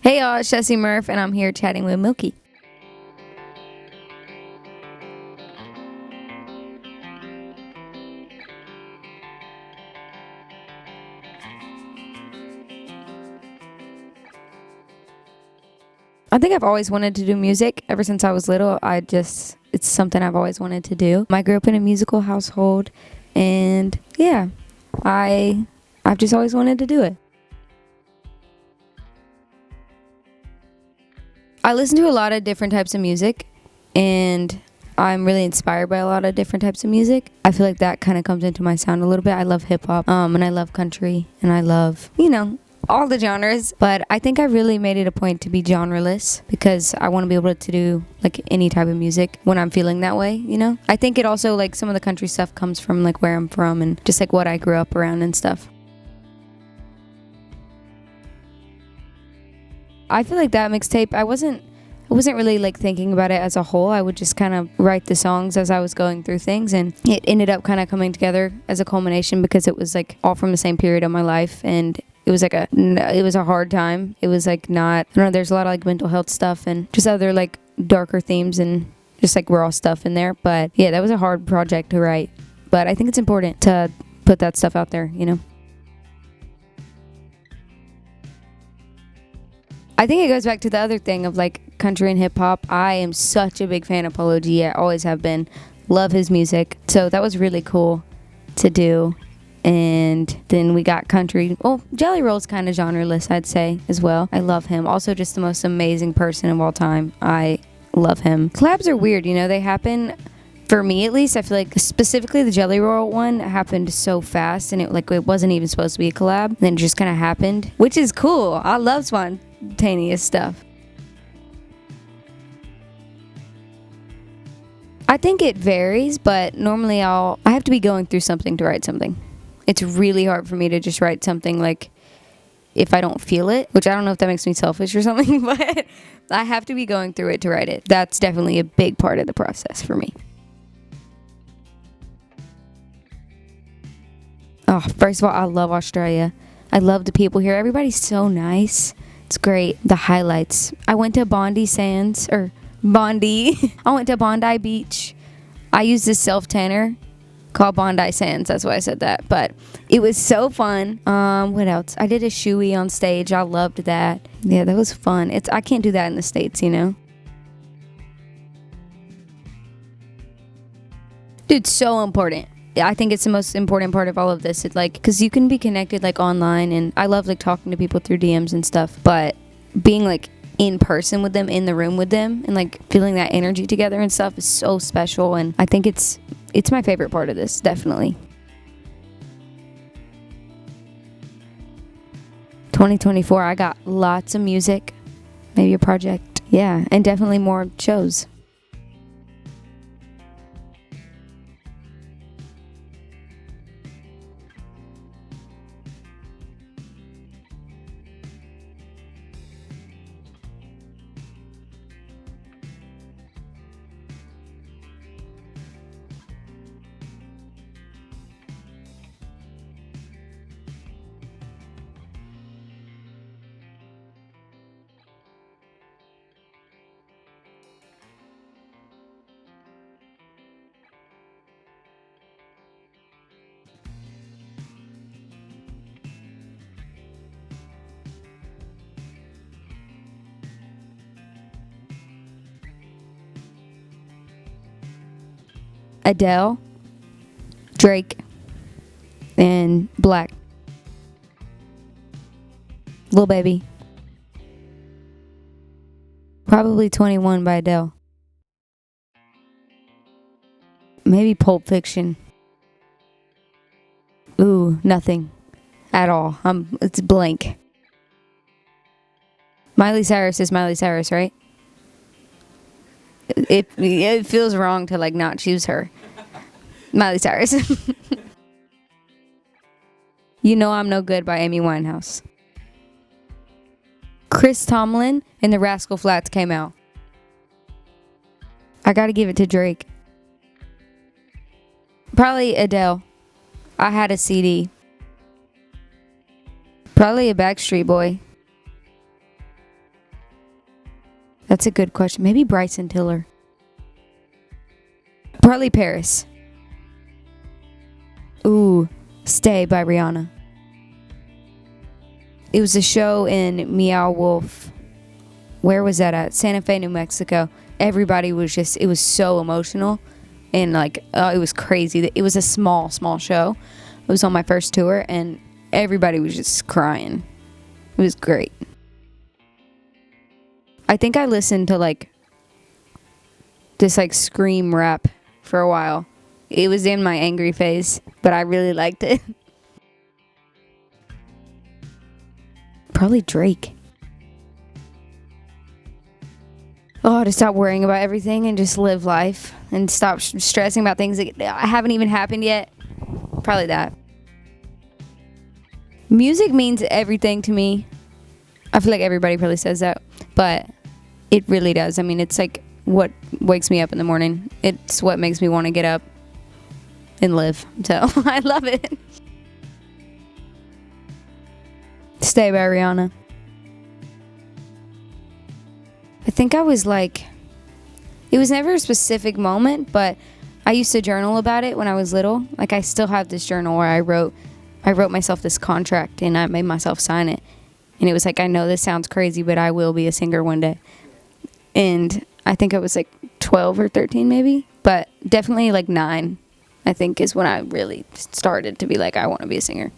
Hey y'all, it's Jessie Murph, and I'm here chatting with Milky. I think I've always wanted to do music. Ever since I was little, it's something I've always wanted to do. I grew up in a musical household, and yeah, I've just always wanted to do it. I listen to a lot of different types of music, and I'm really inspired by a lot of different types of music. I feel like that kind of comes into my sound a little bit. I love hip-hop, and I love country, and I love, all the genres. But I think I really made it a point to be genreless because I want to be able to do, like, any type of music when I'm feeling that way, I think it also, like, some of the country stuff comes from, like, where I'm from and just, like, what I grew up around and stuff. I feel like that mixtape, I wasn't really like thinking about it as a whole. I would just kind of write the songs as I was going through things, and it ended up kind of coming together as a culmination because it was like all from the same period of my life, and it was a hard time. It was like not, I don't know, there's a lot of like mental health stuff and just other like darker themes and just like raw stuff in there. But yeah, that was a hard project to write, but I think it's important to put that stuff out there, I think it goes back to the other thing of like country and hip hop. I am such a big fan of Polo G. I always have been. Love his music. So that was really cool to do. And then we got country. Well, Jelly Roll's kind of genreless, I'd say, as well. I love him. Also just the most amazing person of all time. I love him. Collabs are weird, they happen. For me, at least, I feel like specifically the Jelly Roll one happened so fast, and it wasn't even supposed to be a collab. Then it just kind of happened, which is cool. I love spontaneous stuff. I think it varies, but normally I have to be going through something to write something. It's really hard for me to just write something like if I don't feel it, which I don't know if that makes me selfish or something, but I have to be going through it to write it. That's definitely a big part of the process for me. Oh, first of all, I love Australia. I love the people here. Everybody's so nice. It's great. The highlights. I went to Bondi. I went to Bondi Beach. I used this self-tanner called Bondi Sands. That's why I said that. But it was so fun. What else? I did a shoey on stage. I loved that. Yeah, that was fun. I can't do that in the States, Dude, so important. I think it's the most important part of all of this. It's like, because you can be connected like online, and I love like talking to people through DMs and stuff, but being like in person with them, in the room with them, and like feeling that energy together and stuff is so special. And I think it's my favorite part of this, definitely. 2024, I got lots of music, maybe a project, yeah, and definitely more shows. Adele, Drake, and Black. Lil Baby. Probably 21 by Adele. Maybe Pulp Fiction. Ooh, nothing at all. It's blank. Miley Cyrus is Miley Cyrus, right? It feels wrong to like not choose her. Miley Cyrus. I'm No Good by Amy Winehouse. Chris Tomlin and the Rascal Flatts came out. I gotta give it to Drake. Probably Adele. I had a CD. Probably a Backstreet Boy. That's a good question. Maybe Bryson Tiller. Probably Paris. Ooh, Stay by Rihanna. It was a show in Meow Wolf. Where was that at? Santa Fe, New Mexico. Everybody was just, it was so emotional. And like, it was crazy. It was a small show. It was on my first tour, and everybody was just crying. It was great. I think I listened to like this like scream rap for a while. It was in my angry phase, but I really liked it. Probably Drake. Oh, to stop worrying about everything and just live life and stop stressing about things that haven't even happened yet. Probably that. Music means everything to me. I feel like everybody probably says that, but it really does. I mean, it's like what wakes me up in the morning. It's what makes me want to get up and live. So I love it. Stay by Rihanna. I think I was like, it was never a specific moment, but I used to journal about it when I was little. Like, I still have this journal where I wrote myself this contract and I made myself sign it. And it was like, I know this sounds crazy, but I will be a singer one day. And I think I was like 12 or 13 maybe, but definitely like 9, I think, is when I really started to be like, I want to be a singer.